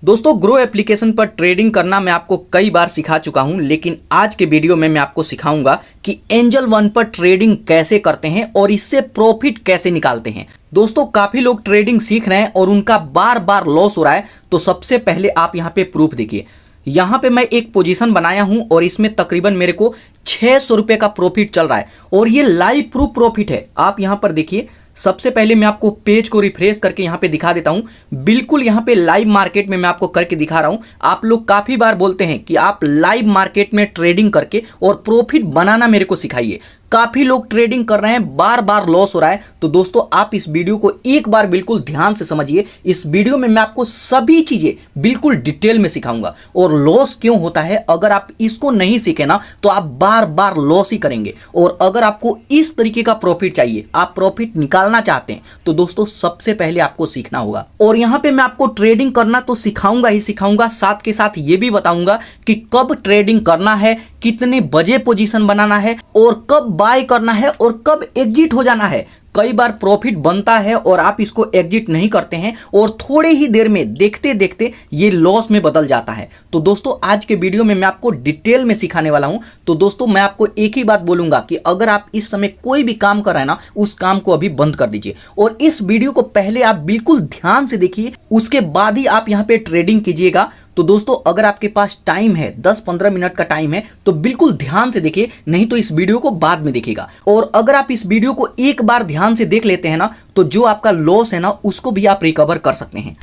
दोस्तों grow application पर trading करना मैं आपको कई बार सिखा चुका हूं, लेकिन आज के वीडियो में मैं आपको सिखाऊंगा कि एंजल वन पर ट्रेडिंग कैसे करते हैं और इससे प्रॉफिट कैसे निकालते हैं। दोस्तों काफी लोग ट्रेडिंग सीख रहे हैं और उनका बार बार लॉस हो रहा है। तो सबसे पहले आप यहां पे प्रूफ देखिए। यहां पे मैं एक पोजीशन बनाया हूं और इसमें तकरीबन मेरे को 600 रुपए का प्रॉफिट चल रहा है और ये लाइव प्रूफ प्रॉफिट है। आप यहां पर देखिए, सबसे पहले मैं आपको पेज को रिफ्रेश करके यहां पे दिखा देता हूं। बिल्कुल यहां पे लाइव मार्केट में मैं आपको करके दिखा रहा हूं। आप लोग काफी बार बोलते हैं कि आप लाइव मार्केट में ट्रेडिंग करके और प्रॉफिट बनाना मेरे को सिखाइए। काफी लोग ट्रेडिंग कर रहे हैं, बार बार लॉस हो रहा है। तो दोस्तों आप इस वीडियो को एक बार बिल्कुल ध्यान से समझिए। इस वीडियो में मैं आपको सभी चीजें बिल्कुल डिटेल में सिखाऊंगा और लॉस क्यों होता है। अगर आप इसको नहीं सीखे ना तो आप बार बार लॉस ही करेंगे। और अगर आपको इस तरीके का प्रॉफिट चाहिए, आप प्रॉफिट निकालना चाहते हैं, तो दोस्तों सबसे पहले आपको सीखना होगा। और यहां पे मैं आपको ट्रेडिंग करना तो सिखाऊंगा ही सिखाऊंगा, साथ के साथ ये भी बताऊंगा कि कब ट्रेडिंग करना है, कितने बजे पोजीशन बनाना है और कब बाय करना है और कब एग्जिट हो जाना है। कई बार प्रॉफिट बनता है और आप इसको एग्जिट नहीं करते हैं और थोड़े ही देर में देखते देखते ये लॉस में बदल जाता है। तो दोस्तों आज के वीडियो में मैं आपको डिटेल में सिखाने वाला हूं। तो दोस्तों मैं आपको एक ही बात बोलूंगा कि अगर आप इस समय कोई भी काम कर रहे हैं ना, उस काम को अभी बंद कर दीजिए और इस वीडियो को पहले आप बिल्कुल ध्यान से देखिए, उसके बाद ही आप यहां पे ट्रेडिंग कीजिएगा। तो दोस्तों अगर आपके पास टाइम है, 10-15 मिनट का टाइम है, तो बिल्कुल ध्यान से देखिए, नहीं तो इस वीडियो को बाद में देखिएगा। और अगर आप इस वीडियो को एक बार ध्यान से देख लेते हैं ना, तो जो आपका लॉस है ना उसको भी आप रिकवर कर सकते हैं।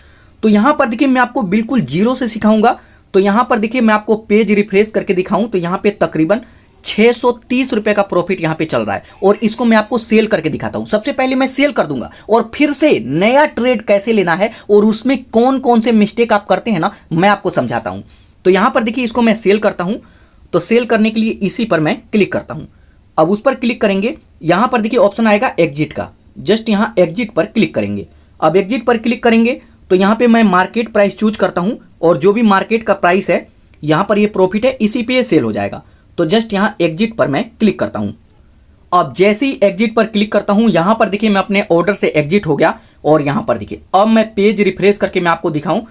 तो यहां पर देखिए मैं आपको बिल्कुल जीरो से सिखाऊंगा। तो यहां पर देखिए मैं आपको पेज रिफ्रेश करके दिखाऊं तो यहां पे तकरीबन 630 रुपए का प्रॉफिट यहां पे चल रहा है और इसको मैं आपको सेल करके दिखाता हूं। सबसे पहले मैं सेल कर दूंगा और फिर से नया ट्रेड कैसे लेना है और उसमें कौन कौन से मिस्टेक आप करते हैं ना, मैं आपको समझाता हूं। तो यहां पर देखिए इसको मैं सेल करता हूं। तो सेल करने के लिए इसी पर मैं क्लिक करता हूं। अब उस पर क्लिक करेंगे, यहां पर देखिए ऑप्शन आएगा एग्जिट का। जस्ट यहां एग्जिट पर क्लिक करेंगे। अब एग्जिट पर क्लिक करेंगे तो यहां पर मैं मार्केट प्राइस चूज करता हूं और जो भी मार्केट का प्राइस है यहां पर ये प्रॉफिट है, इसी पे सेल हो जाएगा। तो जस्ट यहां एग्जिट पर मैं क्लिक करता हूं। अब जैसे ही एग्जिट पर क्लिक करता हूं, यहां पर देखिए मैं अपने ऑर्डर से एग्जिट हो गया और यहां पर देखिए अब मैं पेज रिफ्रेश करके मैं आपको दिखाऊं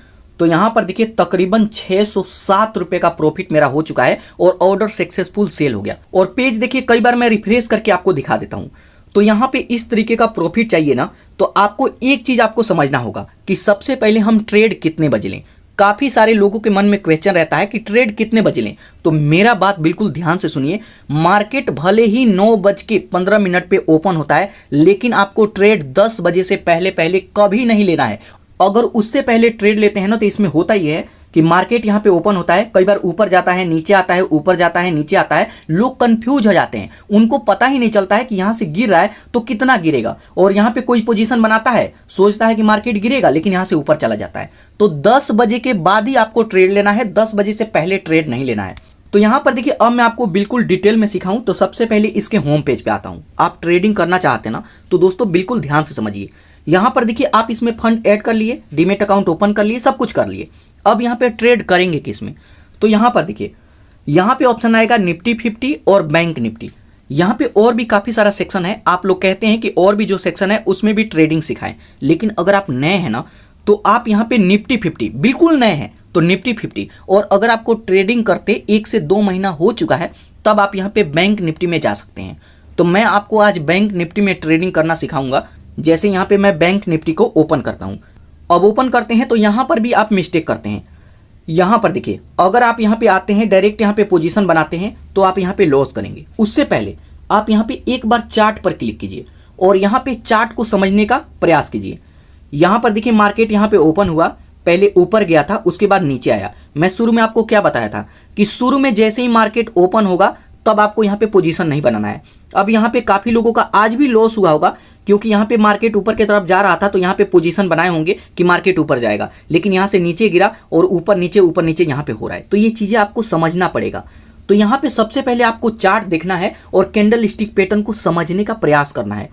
तो यहां पर देखिए तकरीबन 607 रुपए का प्रॉफिट मेरा हो चुका है और ऑर्डर सक्सेसफुल सेल हो गया। और पेज देखिए कई बार मैं रिफ्रेश करके आपको दिखा देता हूं। तो यहां पे इस तरीके का प्रॉफिट चाहिए ना, तो आपको एक चीज आपको समझना होगा कि सबसे पहले हम ट्रेड कितने बजे लें। काफी सारे लोगों के मन में क्वेश्चन रहता है कि ट्रेड कितने बजे लें। तो मेरा बात बिल्कुल ध्यान से सुनिए। मार्केट भले ही 9:15 पे ओपन होता है, लेकिन आपको ट्रेड 10 बजे से पहले पहले कभी नहीं लेना है। अगर उससे पहले ट्रेड लेते हैं ना तो इसमें होता ही है कि मार्केट यहां पे ओपन होता है, कई बार ऊपर जाता है, नीचे आता है, ऊपर जाता है, नीचे आता है। लोग कंफ्यूज हो जाते हैं, उनको पता ही नहीं चलता है कि यहां से गिर रहा है तो कितना गिरेगा। और यहां पे कोई पोजीशन बनाता है, सोचता है कि मार्केट गिरेगा, लेकिन यहां से ऊपर चला जाता है। तो 10 बजे के बाद ही आपको ट्रेड लेना है, 10 बजे से पहले ट्रेड नहीं लेना है। तो यहां पर देखिए अब मैं आपको बिल्कुल डिटेल में सिखाऊं तो सबसे पहले इसके होम पेज पे आता हूं। आप ट्रेडिंग करना चाहते हैं ना, तो दोस्तों बिल्कुल ध्यान से समझिए। यहां पर देखिए आप इसमें फंड ऐड कर लिए, डीमेट अकाउंट ओपन कर लिए, सब कुछ कर लिए। अब यहां पे ट्रेड करेंगे किस में, तो यहां पर देखिए यहां पे ऑप्शन आएगा निफ्टी 50 और बैंक निफ्टी। यहां पे और भी काफी सारा सेक्शन है। आप लोग कहते हैं कि और भी जो सेक्शन है उसमें भी ट्रेडिंग सिखाएं, लेकिन अगर आप नए हैं ना तो आप यहां पे निफ्टी 50, बिल्कुल नए हैं तो निफ्टी 50। और अगर आपको ट्रेडिंग करते 1 से 2 महीना हो चुका है तब आप यहां पे बैंक निफ्टी में जा सकते हैं। तो मैं आपको आज बैंक निफ्टी में ट्रेडिंग करना सिखाऊंगा। जैसे यहां पे मैं बैंक निफ्टी को ओपन करता हूं। अब ओपन करते हैं तो यहां पर भी आप मिस्टेक करते हैं। यहां पर देखिए अगर आप यहां पे आते हैं, डायरेक्ट यहां पे पोजीशन बनाते हैं तो आप यहां पे लॉस करेंगे। उससे पहले आप यहां पे एक बार चार्ट पर क्लिक कीजिए और यहां पे चार्ट को समझने का प्रयास कीजिए। यहां पर देखिए मार्केट यहां पे ओपन हुआ, पहले ऊपर गया था, उसके बाद नीचे आया। मैं शुरू में आपको क्या बताया था कि शुरू में जैसे ही मार्केट ओपन होगा तब आपको यहां पे पोजीशन नहीं बनाना है। अब यहां पे काफी लोगों का आज भी लॉस हुआ होगा, क्योंकि यहां पे मार्केट ऊपर की तरफ जा रहा था तो यहां पे पोजीशन बनाए होंगे कि मार्केट ऊपर जाएगा, लेकिन यहां से नीचे गिरा और ऊपर नीचे यहां पे हो रहा है। तो ये चीजें आपको समझना पड़ेगा। तो यहां पे सबसे पहले आपको चार्ट देखना है और कैंडल स्टिक पैटर्न को समझने का प्रयास करना है।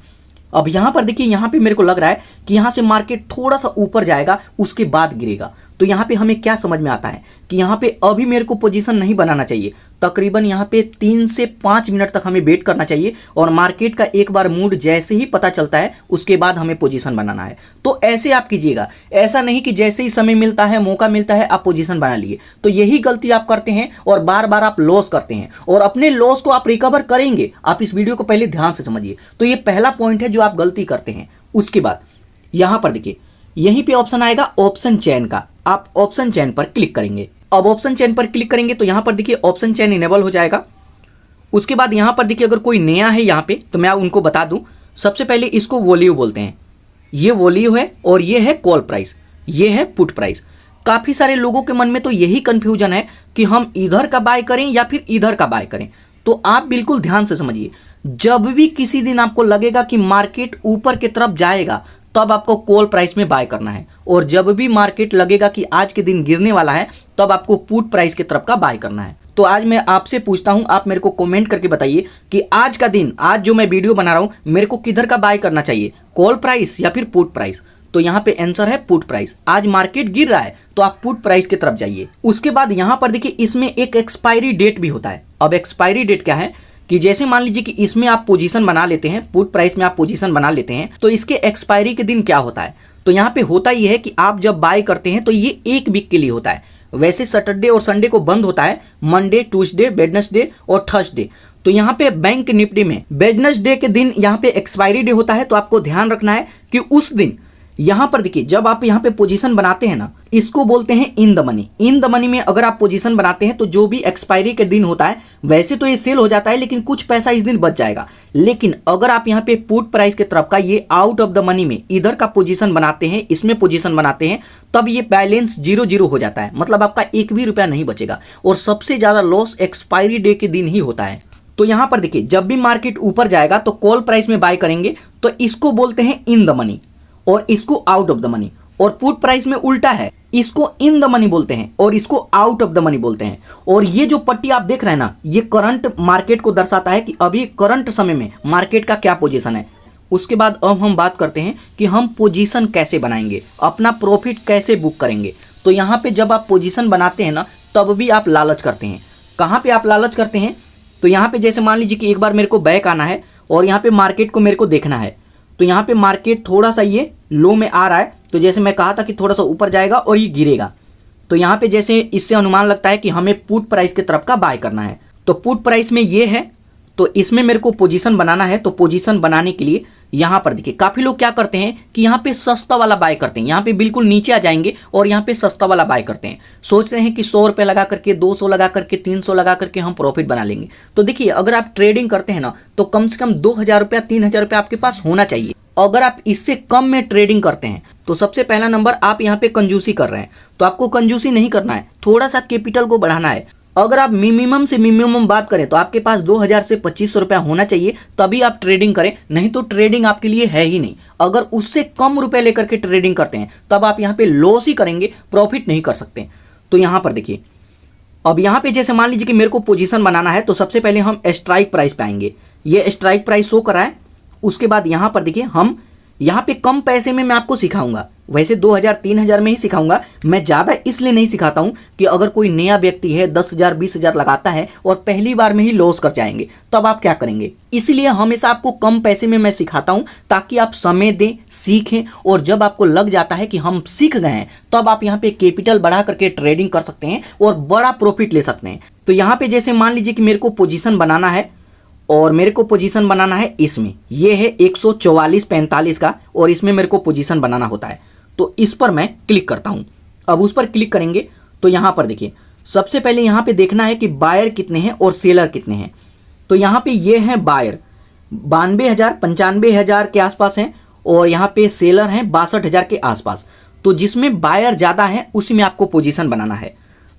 अब यहां पर देखिए यहां पे मेरे को लग रहा है कि यहां से मार्केट थोड़ा सा ऊपर जाएगा, उसके बाद गिरेगा। तो यहाँ पे हमें क्या समझ में आता है कि यहाँ पे अभी मेरे को पोजीशन नहीं बनाना चाहिए। तकरीबन यहाँ पे 3 से 5 मिनट तक हमें वेट करना चाहिए और मार्केट का एक बार मूड जैसे ही पता चलता है उसके बाद हमें पोजीशन बनाना है। तो ऐसे आप कीजिएगा, ऐसा नहीं कि जैसे ही समय मिलता है, मौका मिलता है, आप पोजीशन बना लिए। तो यही गलती आप करते हैं और बार बार आप लॉस करते हैं और अपने लॉस को आप रिकवर करेंगे। आप इस वीडियो को पहले ध्यान से समझिए। तो ये पहला पॉइंट है जो आप गलती करते हैं। उसके बाद यहां पर देखिए, यहीं पे ऑप्शन आएगा ऑप्शन चेन का, आप ऑप्शन चेन पर क्लिक करेंगे। अब ऑप्शन चेन पर क्लिक करेंगे तो यहां पर देखिए ऑप्शन चेन इनेबल हो जाएगा। उसके बाद यहां पर देखिए अगर कोई नया है यहां पे तो मैं उनको बता दूं, सबसे पहले इसको वॉल्यू बोलते हैं, ये वॉल्यू है और ये है कॉल प्राइस, ये है पुट प्राइस। काफी सारे लोगों के मन में तो यही कंफ्यूजन है कि हम इधर का बाय करें या फिर इधर का बाय करें। तो आप बिल्कुल ध्यान से समझिए, जब भी किसी दिन आपको लगेगा कि मार्केट ऊपर की तरफ जाएगा तब आपको कॉल प्राइस में बाय करना है, और जब भी मार्केट लगेगा कि आज के दिन गिरने वाला है तब आपको पुट प्राइस की तरफ का बाय करना है। तो आज मैं आपसे पूछता हूं, आप मेरे को कमेंट करके बताइए कि आज का दिन, आज जो मैं वीडियो बना रहा हूं, मेरे को किधर का बाय करना चाहिए, कॉल प्राइस या फिर पुट प्राइस। तो यहाँ पे आंसर है पुट प्राइस। आज मार्केट गिर रहा है तो आप पुट प्राइस की तरफ जाइए। उसके बाद यहाँ पर देखिए इसमें एक एक्सपायरी डेट भी होता है। अब एक्सपायरी डेट क्या है कि जैसे मान लीजिए कि इसमें आप पोजीशन बना लेते हैं, पुट प्राइस में आप पोजीशन बना लेते हैं, तो इसके एक्सपायरी के दिन क्या होता है। तो यहाँ पे होता ये है कि आप जब बाय करते हैं तो ये 1 वीक के लिए होता है। वैसे सैटरडे और संडे को बंद होता है, मंडे, ट्यूसडे, वेडनेसडे और थर्सडे। तो यहाँ पे बैंक निफ्टी में वेडनेसडे के दिन यहाँ पे एक्सपायरी डे होता है। तो आपको ध्यान रखना है कि उस दिन यहां पर देखिए जब आप यहां पे पोजीशन बनाते हैं ना, इसको बोलते हैं in the money. In the money में अगर आप पोजीशन बनाते हैं तो जो भी एक्सपायरी के दिन होता है, वैसे तो ये सेल हो जाता है लेकिन कुछ पैसा इस दिन बच जाएगा। लेकिन अगर आप यहां पे पुट प्राइस के तरफ का ये आउट ऑफ द मनी में इधर का पोजीशन बनाते हैं, इसमें पोजीशन बनाते हैं, तब ये बैलेंस 0-0 हो जाता है। मतलब आपका 1 भी रुपया नहीं बचेगा और सबसे ज्यादा लॉस एक्सपायरी डे के दिन ही होता है। तो यहां पर देखिए जब भी मार्केट ऊपर जाएगा तो कॉल प्राइस में बाय करेंगे, तो इसको बोलते हैं इन द मनी और इसको आउट ऑफ द मनी। और पुट प्राइस में उल्टा है, इसको इन द मनी बोलते हैं और इसको आउट ऑफ द मनी बोलते हैं। और ये जो पट्टी आप देख रहे हैं ना, ये करंट मार्केट को दर्शाता है कि अभी करंट समय में मार्केट का क्या पोजीशन है। उसके बाद अब हम बात करते हैं कि हम पोजीशन कैसे बनाएंगे, अपना प्रॉफिट कैसे बुक करेंगे। तो यहाँ पे जब आप पोजीशन बनाते हैं ना, तब भी आप लालच करते हैं। कहाँ पे आप लालच करते हैं, तो यहाँ पे जैसे मान लीजिए कि एक बार मेरे को बैक आना है और यहाँ पे मार्केट को मेरे को देखना है। तो यहाँ पे मार्केट थोड़ा सा ये लो में आ रहा है, तो जैसे मैं कहा था कि थोड़ा सा ऊपर जाएगा और ये गिरेगा। तो यहाँ पे जैसे इससे अनुमान लगता है कि हमें पुट प्राइस की तरफ का बाय करना है। तो पुट प्राइस में ये है, तो इसमें मेरे को पोजीशन बनाना है। तो पोजीशन बनाने के लिए यहाँ पर देखिए काफी लोग क्या करते हैं कि यहाँ पे सस्ता वाला बाय करते हैं। यहाँ पे बिल्कुल नीचे आ जाएंगे और यहाँ पे सस्ता वाला बाय करते हैं। सोचते हैं कि 100 रुपये लगा करके, 200 लगा करके, 300 लगा करके हम प्रॉफिट बना लेंगे। तो देखिए अगर आप ट्रेडिंग करते हैं ना, तो कम से कम 2000 रुपया, 3000 रुपया आपके पास होना चाहिए। अगर आप इससे कम में ट्रेडिंग करते हैं तो सबसे पहला नंबर आप यहाँ पे कंजूसी कर रहे हैं। तो आपको कंजूसी नहीं करना है, थोड़ा सा कैपिटल को बढ़ाना है। अगर आप मिनिमम से मिनिमम बात करें तो आपके पास 2000 से 2500 रुपया होना चाहिए, तभी आप ट्रेडिंग करें। नहीं तो ट्रेडिंग आपके लिए है ही नहीं। अगर उससे कम रुपए लेकर के ट्रेडिंग करते हैं तब आप यहाँ पे लॉस ही करेंगे, प्रॉफिट नहीं कर सकते। तो यहाँ पर देखिए, अब यहाँ पे जैसे मान लीजिए कि मेरे को पोजीशन बनाना है, तो सबसे पहले हम स्ट्राइक प्राइस पे आएंगे। ये स्ट्राइक प्राइस शो करा है। उसके बाद यहाँ पर देखिए, हम यहाँ पे कम पैसे में मैं आपको सिखाऊंगा। वैसे 2000-3000 में ही सिखाऊंगा। मैं ज़्यादा इसलिए नहीं सिखाता हूँ कि अगर कोई नया व्यक्ति है 10,000-20,000 लगाता है और पहली बार में ही लॉस कर जाएंगे, तब आप क्या करेंगे। इसलिए हमेशा आपको कम पैसे में मैं सिखाता हूँ ताकि आप समय दें, सीखें, और जब आपको लग जाता है कि हम सीख गए हैं, तब आप यहाँ पे कैपिटल बढ़ा करके ट्रेडिंग कर सकते हैं और बड़ा प्रॉफिट ले सकते हैं। तो यहाँ पे जैसे मान लीजिए कि मेरे को पोजीशन बनाना है और मेरे को पोजीशन बनाना है इसमें, ये है 144.45 का, और इसमें मेरे को पोजीशन बनाना होता है। तो इस पर मैं क्लिक करता हूं। अब उस पर क्लिक करेंगे तो यहां पर देखिए, सबसे पहले यहां पे देखना है कि बायर कितने हैं और सेलर कितने हैं। तो यहां पे ये हैं बायर 92,000-95,000 के आसपास हैं, और यहाँ पे सेलर हैं 62,000 के आसपास। तो जिसमें बायर ज़्यादा है उसी में आपको पोजीशन बनाना है।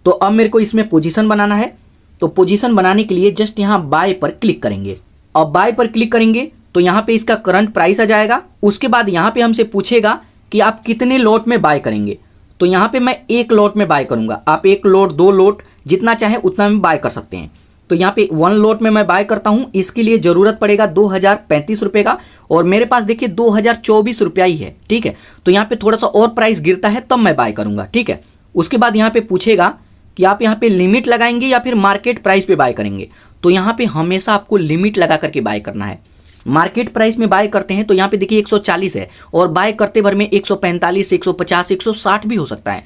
तो अब मेरे को इसमें पोजीशन बनाना है। तो पोजीशन बनाने के लिए जस्ट यहाँ बाय पर क्लिक करेंगे। अब बाय पर क्लिक करेंगे तो यहाँ पे इसका करंट प्राइस आ जाएगा। उसके बाद यहाँ पे हमसे पूछेगा कि आप कितने लॉट में बाय करेंगे। तो यहाँ पे मैं 1 लॉट में बाय करूँगा। आप 1 लॉट, 2 लॉट, जितना चाहे उतना में बाय कर सकते हैं। तो यहाँ पे 1 लॉट में मैं बाय करता हूँ। इसके लिए ज़रूरत पड़ेगा 2035 रुपये का, और मेरे पास देखिए 2024 रुपया ही है। ठीक है, तो यहाँ पे थोड़ा सा और प्राइस गिरता है तब मैं बाय करूँगा। ठीक है, उसके बाद यहाँ पे पूछेगा कि आप यहाँ पे लिमिट लगाएंगे या फिर मार्केट प्राइस पे बाय करेंगे। तो यहाँ पे हमेशा आपको लिमिट लगा करके बाय करना है। मार्केट प्राइस में बाय करते हैं तो यहाँ पे देखिए 140 है और बाय करते भर में 145, 150, 160 भी हो सकता है।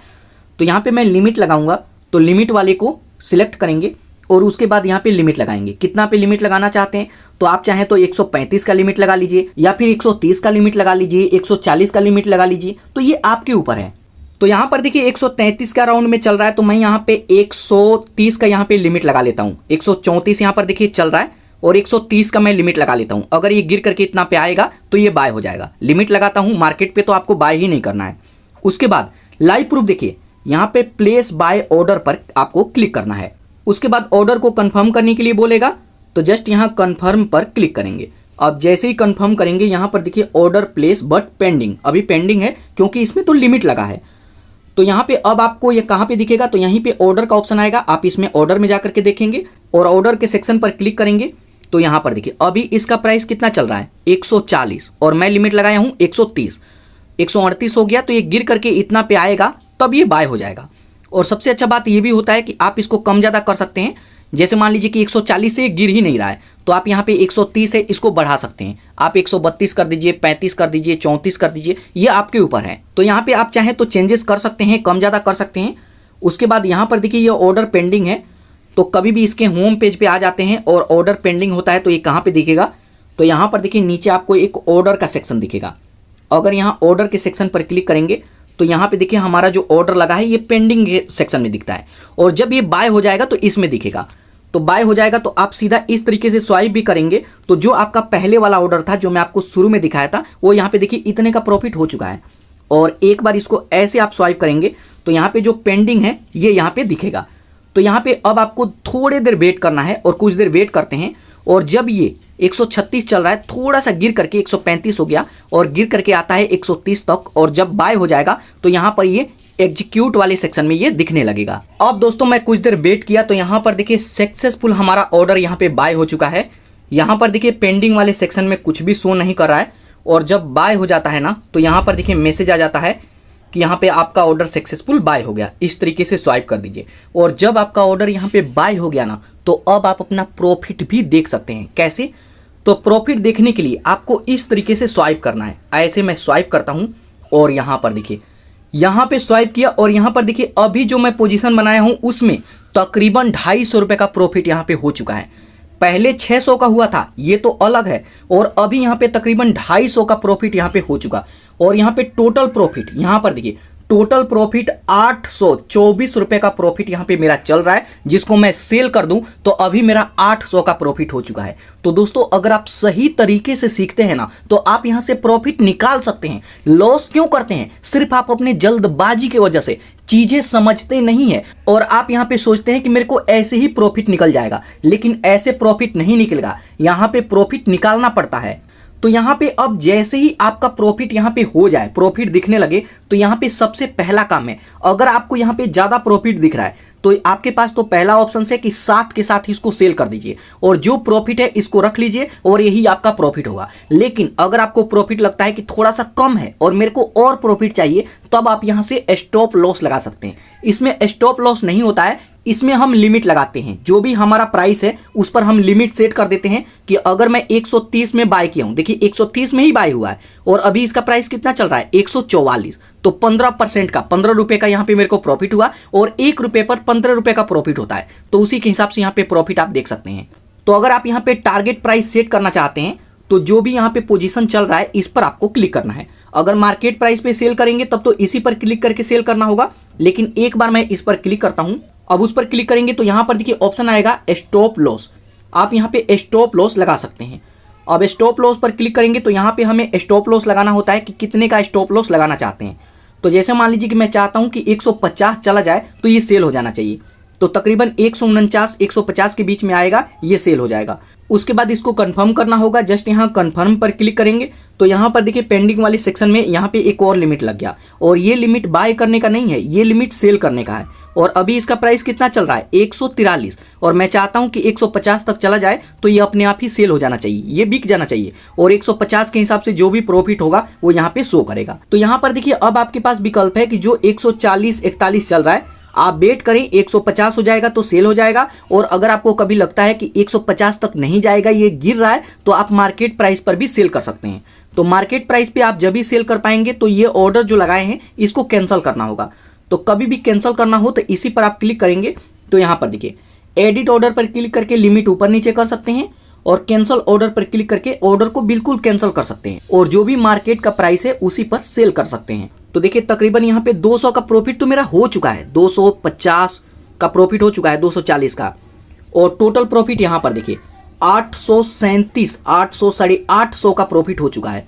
तो यहाँ पे मैं लिमिट लगाऊंगा, तो लिमिट वाले को सिलेक्ट करेंगे और उसके बाद यहाँ पे लिमिट लगाएंगे। कितना पे लिमिट लगाना चाहते हैं, तो आप चाहें तो 135 का लिमिट लगा लीजिए या फिर 130 का लिमिट लगा लीजिए, 140 का लिमिट लगा लीजिए, तो ये आपके ऊपर है। तो यहाँ पर देखिए 133 का राउंड में चल रहा है, तो मैं यहाँ पे 130 का यहाँ पे लिमिट लगा लेता हूँ। 134 यहाँ पर देखिए चल रहा है और 130 का मैं लिमिट लगा लेता हूँ। अगर ये गिर करके इतना पे आएगा तो ये बाय हो जाएगा। लिमिट लगाता हूँ, मार्केट पे तो आपको बाय ही नहीं करना है। उसके बाद लाइव प्रूफ देखिए, यहाँ पे प्लेस बाय ऑर्डर पर आपको क्लिक करना है। उसके बाद ऑर्डर को कंफर्म करने के लिए बोलेगा, तो जस्ट यहाँ कंफर्म पर क्लिक करेंगे। अब जैसे ही कंफर्म करेंगे यहाँ पर देखिए ऑर्डर प्लेस बट पेंडिंग, अभी पेंडिंग है क्योंकि इसमें तो लिमिट लगा है। तो यहाँ पे अब आपको ये कहाँ पे दिखेगा, तो यहीं पे ऑर्डर का ऑप्शन आएगा। आप इसमें ऑर्डर में जाकर के देखेंगे और ऑर्डर के सेक्शन पर क्लिक करेंगे तो यहाँ पर देखिए अभी इसका प्राइस कितना चल रहा है 140 और मैं लिमिट लगाया हूँ 130, 138 हो गया। तो ये गिर करके इतना पे आएगा तब ये बाय हो जाएगा। और सबसे अच्छा बात ये भी होता है कि आप इसको कम ज़्यादा कर सकते हैं। जैसे मान लीजिए कि 140 से गिर ही नहीं रहा है तो आप यहाँ पे 130 है, इसको बढ़ा सकते हैं। आप 132 कर दीजिए, 35 कर दीजिए, 34 कर दीजिए, ये आपके ऊपर है। तो यहाँ पे आप चाहें तो चेंजेस कर सकते हैं, कम ज़्यादा कर सकते हैं। उसके बाद यहाँ पर देखिए ये ऑर्डर पेंडिंग है, तो कभी भी इसके होम पेज पे आ जाते हैं और ऑर्डर पेंडिंग होता है तो ये कहाँ पे दिखेगा, तो यहाँ पर देखिए नीचे आपको एक ऑर्डर का सेक्शन दिखेगा। अगर यहाँ ऑर्डर के सेक्शन पर क्लिक करेंगे तो यहाँ पे देखिए हमारा जो ऑर्डर लगा है ये पेंडिंग सेक्शन में दिखता है और जब ये बाय हो जाएगा तो इसमें दिखेगा। तो बाय हो जाएगा तो आप सीधा इस तरीके से स्वाइप भी करेंगे तो जो आपका पहले वाला ऑर्डर था जो मैं आपको शुरू में दिखाया था वो यहाँ पे देखिए इतने का प्रॉफिट हो चुका है। और एक बार इसको ऐसे आप स्वाइप करेंगे तो यहाँ पे जो पेंडिंग है ये यहाँ पे दिखेगा। तो यहाँ पे अब आपको थोड़ी देर वेट करना है और कुछ देर वेट करते हैं और जब ये 136 चल रहा है थोड़ा सा गिर करके 135 हो गया और गिर करके आता है 130 तक और जब बाय हो जाएगा तो यहाँ पर ये एग्जीक्यूट वाले सेक्शन में ये दिखने लगेगा। अब दोस्तों मैं कुछ देर वेट किया तो यहाँ पर देखिए सक्सेसफुल हमारा ऑर्डर यहाँ पे बाय हो चुका है। यहाँ पर देखिए पेंडिंग वाले सेक्शन में कुछ भी शो नहीं कर रहा है और जब बाय हो जाता है ना तो यहाँ पर देखिए मैसेज आ जाता है कि यहाँ पे आपका ऑर्डर सक्सेसफुल बाय हो गया। इस तरीके से स्वाइप कर दीजिए और जब आपका ऑर्डर यहाँ पे बाय हो गया ना तो अब आप अपना प्रॉफिट भी देख सकते हैं। कैसे, तो प्रॉफिट देखने के लिए आपको इस तरीके से स्वाइप करना है। ऐसे मैं स्वाइप करता हूँ और यहाँ पर देखिए यहाँ पे स्वाइप किया और यहाँ पर देखिए अभी जो मैं पोजीशन बनाया हूँ उसमें तकरीबन 250 रुपये का प्रॉफिट यहाँ पे हो चुका है। पहले 600 का हुआ था, ये तो अलग है, और अभी यहाँ पे तकरीबन 250 का प्रॉफिट यहाँ पे हो चुका। और यहाँ पे टोटल प्रॉफिट यहाँ पर देखिए टोटल प्रॉफिट 824 रुपये का प्रॉफिट यहाँ पे मेरा चल रहा है, जिसको मैं सेल कर दूं तो अभी मेरा 800 का प्रॉफिट हो चुका है। तो दोस्तों अगर आप सही तरीके से सीखते हैं ना तो आप यहाँ से प्रॉफिट निकाल सकते हैं। लॉस क्यों करते हैं, सिर्फ आप अपने जल्दबाजी की वजह से चीजें समझते नहीं है और आप यहाँ पे सोचते हैं कि मेरे को ऐसे ही प्रॉफिट निकल जाएगा, लेकिन ऐसे प्रॉफिट नहीं निकलेगा। यहाँ पे प्रॉफिट निकालना पड़ता है। तो यहाँ पे अब जैसे ही आपका प्रॉफिट यहाँ पे हो जाए, प्रॉफिट दिखने लगे, तो यहाँ पे सबसे पहला काम है, अगर आपको यहाँ पे ज्यादा प्रॉफिट दिख रहा है तो आपके पास तो पहला ऑप्शन है कि साथ के साथ इसको सेल कर दीजिए और जो प्रॉफिट है इसको रख लीजिए और यही आपका प्रॉफिट होगा। लेकिन अगर आपको प्रॉफिट लगता है कि थोड़ा सा कम है और मेरे को और प्रॉफिट चाहिए, तब आप यहाँ से स्टॉप लॉस लगा सकते हैं। इसमें स्टॉप लॉस नहीं होता है, इसमें हम लिमिट लगाते हैं। जो भी हमारा प्राइस है उस पर हम लिमिट सेट कर देते हैं कि अगर मैं 130 में बाय किया हूं, देखिए 130 में ही बाय हुआ है और अभी इसका प्राइस कितना चल रहा है 144, तो 15% का 15 रुपए का यहाँ पे मेरे को प्रॉफिट हुआ और 1 रुपए पर 15 रुपए का प्रॉफिट होता है। तो उसी के हिसाब से यहाँ पे प्रॉफिट आप देख सकते हैं। तो अगर आप यहाँ पे टारगेट प्राइस सेट करना चाहते हैं तो जो भी यहाँ पे पोजीशन चल रहा है इस पर आपको क्लिक करना है। अगर मार्केट प्राइस पे सेल करेंगे तब तो इसी पर क्लिक करके सेल करना होगा, लेकिन एक बार मैं इस पर क्लिक करता हूं। अब उस पर क्लिक करेंगे तो यहाँ पर देखिए ऑप्शन आएगा स्टॉप लॉस। आप यहाँ पे स्टॉप लॉस लगा सकते हैं। अब स्टॉप लॉस पर क्लिक करेंगे तो यहाँ पे हमें स्टॉप लॉस लगाना होता है कि कितने का स्टॉप लॉस लगाना चाहते हैं। तो जैसे मान लीजिए कि मैं चाहता हूँ कि 150 चला जाए तो ये सेल हो जाना चाहिए, तो तकरीबन 149 150 के बीच में आएगा, ये सेल हो जाएगा। उसके बाद इसको कंफर्म करना होगा। जस्ट यहाँ कंफर्म पर क्लिक करेंगे तो यहाँ पर देखिए पेंडिंग वाले सेक्शन में यहाँ पे एक और लिमिट लग गया और ये लिमिट बाय करने का नहीं है, ये लिमिट सेल करने का है। और अभी इसका प्राइस कितना चल रहा है 143, और मैं चाहता हूं कि 150 तक चला जाए तो ये अपने आप ही सेल हो जाना चाहिए, ये बिक जाना चाहिए, और 150 के हिसाब से जो भी प्रॉफिट होगा वो यहाँ पे शो करेगा। तो यहाँ पर देखिए अब आपके पास विकल्प है कि जो 140-41 चल रहा है आप वेट करें, 150 हो जाएगा तो सेल हो जाएगा, और अगर आपको कभी लगता है कि 150 तक नहीं जाएगा, ये गिर रहा है, तो आप मार्केट प्राइस पर भी सेल कर सकते हैं। तो मार्केट प्राइस पे आप जब भी सेल कर पाएंगे तो ये ऑर्डर जो लगाए हैं इसको कैंसिल करना होगा। तो कभी भी कैंसिल करना हो तो इसी पर आप क्लिक करेंगे, तो यहाँ पर देखिए एडिट ऑर्डर पर क्लिक करके लिमिट ऊपर नीचे कर सकते हैं, और कैंसिल ऑर्डर पर क्लिक करके ऑर्डर को बिल्कुल कैंसिल कर सकते हैं, और जो भी मार्केट का प्राइस है उसी पर सेल कर सकते हैं। तो देखिए तकरीबन यहाँ पे 200 का प्रॉफिट तो मेरा हो चुका है, 250 का प्रॉफिट हो चुका है, 240 का, और टोटल प्रॉफिट यहाँ पर देखिए 837, 800, 850 का प्रॉफिट हो चुका है,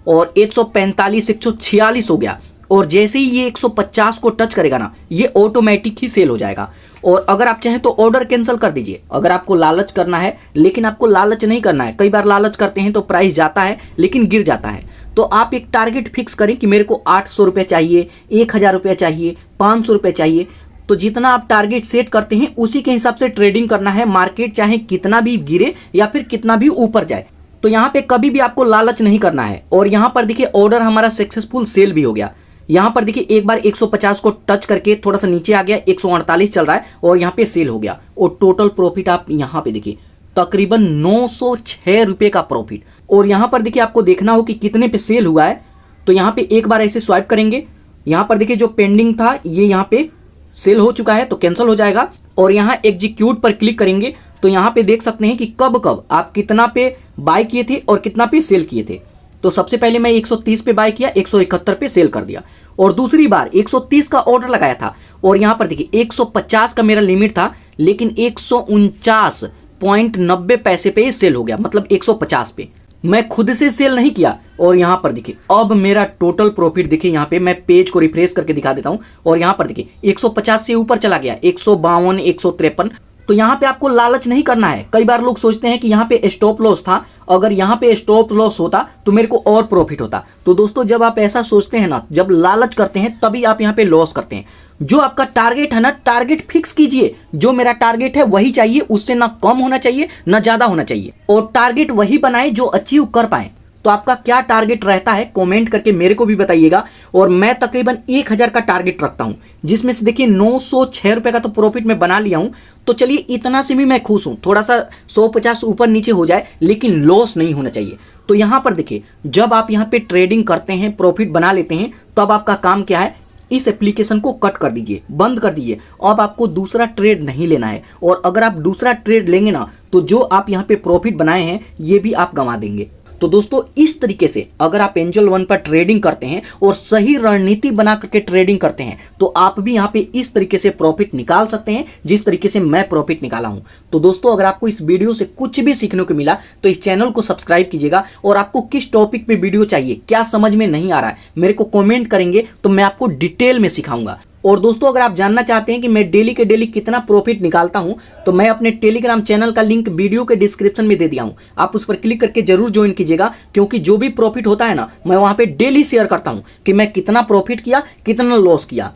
और 145, 146 हो गया। और जैसे ही ये 150 को टच करेगा ना, ये ऑटोमेटिक ही सेल हो जाएगा। और अगर आप चाहें तो ऑर्डर कैंसिल कर दीजिए, अगर आपको लालच करना है, लेकिन आपको लालच नहीं करना है। कई बार लालच करते हैं तो प्राइस जाता है लेकिन गिर जाता है। तो आप एक टारगेट फिक्स करें कि मेरे को 800 रुपये चाहिए, 1000 रुपये चाहिए, 500 रुपये चाहिए। तो जितना आप टारगेट सेट करते हैं उसी के हिसाब से ट्रेडिंग करना है, मार्केट चाहे कितना भी गिरे या फिर कितना भी ऊपर जाए। तो यहाँ पे कभी भी आपको लालच नहीं करना है। और यहाँ पर देखिए ऑर्डर हमारा सक्सेसफुल सेल भी हो गया। यहाँ पर देखिए एक बार 150 को टच करके थोड़ा सा नीचे आ गया, 148 चल रहा है, और यहाँ पे सेल हो गया। और टोटल प्रॉफिट आप यहाँ पे देखिए तकरीबन 906 रुपये का प्रॉफिट। और यहाँ पर देखिए आपको देखना हो कि कितने पे सेल हुआ है। तो यहाँ पे एक बार ऐसे स्वाइप करेंगे, यहाँ पर देखिए जो पेंडिंग था ये यहाँ पे सेल हो चुका है तो कैंसिल हो जाएगा। और यहाँ एग्जीक्यूट पर क्लिक करेंगे तो यहाँ पे देख सकते हैं कि कब कब आप कितना पे बाय किए थे और कितना पे सेल किए थे। तो सबसे पहले मैं 130 पे बाय किया, 171 पे सेल कर दिया, और दूसरी बार 130 का ऑर्डर लगाया था, और यहाँ पर देखिए 150 का मेरा लिमिट था, लेकिन 149.90 पैसे पे सेल हो गया, मतलब 150 पे। मैं खुद से सेल नहीं किया। और यहाँ पर देखिए अब मेरा टोटल प्रॉफिट देखिए, यहाँ पे मैं पेज को रिफ्रेश करके दिखा देता हूँ, और यहाँ पर देखिए 150 से ऊपर चला गया, 152, 153। तो यहाँ पे आपको लालच नहीं करना है। कई बार लोग सोचते हैं कि यहाँ पे स्टॉप लॉस था, अगर यहाँ पे स्टॉप लॉस होता तो मेरे को और प्रॉफिट होता। तो दोस्तों जब आप ऐसा सोचते हैं ना, जब लालच करते हैं, तभी आप यहाँ पे लॉस करते हैं। जो आपका टारगेट है ना, टारगेट फिक्स कीजिए। जो मेरा टारगेट है वही चाहिए, उससे ना कम होना चाहिए ना ज्यादा होना चाहिए, और टारगेट वही बनाए जो अचीव कर पाए। तो आपका क्या टारगेट रहता है कमेंट करके मेरे को भी बताइएगा। और मैं तकरीबन 1000 का टारगेट रखता हूं, जिसमें से देखिए 906 रुपए का तो प्रॉफिट मैं बना लिया हूं। तो चलिए इतना से भी मैं खुश हूं, थोड़ा सा 150 ऊपर नीचे हो जाए लेकिन लॉस नहीं होना चाहिए। तो यहां पर देखिए जब आप यहां पे ट्रेडिंग करते हैं, प्रॉफिट बना लेते हैं, तब आपका काम क्या है, इस एप्लीकेशन को कट कर दीजिए, बंद कर दीजिए। अब आपको दूसरा ट्रेड नहीं लेना है, और अगर आप दूसरा ट्रेड लेंगे ना तो जो आप यहाँ पे प्रॉफिट बनाए हैं ये भी आप गंवा देंगे। तो दोस्तों इस तरीके से अगर आप एंजल वन पर ट्रेडिंग करते हैं और सही रणनीति बना करके ट्रेडिंग करते हैं तो आप भी यहाँ पे इस तरीके से प्रॉफिट निकाल सकते हैं जिस तरीके से मैं प्रॉफिट निकाला हूं। तो दोस्तों अगर आपको इस वीडियो से कुछ भी सीखने को मिला तो इस चैनल को सब्सक्राइब कीजिएगा, और आपको किस टॉपिक पे वीडियो चाहिए, क्या समझ में नहीं आ रहा है, मेरे को कमेंट करेंगे तो मैं आपको डिटेल में सिखाऊंगा। और दोस्तों अगर आप जानना चाहते हैं कि मैं डेली के डेली कितना प्रॉफिट निकालता हूं तो मैं अपने टेलीग्राम चैनल का लिंक वीडियो के डिस्क्रिप्शन में दे दिया हूं, आप उस पर क्लिक करके जरूर ज्वाइन कीजिएगा, क्योंकि जो भी प्रॉफिट होता है ना मैं वहां पे डेली शेयर करता हूं कि मैं कितना प्रॉफिट किया, कितना लॉस किया।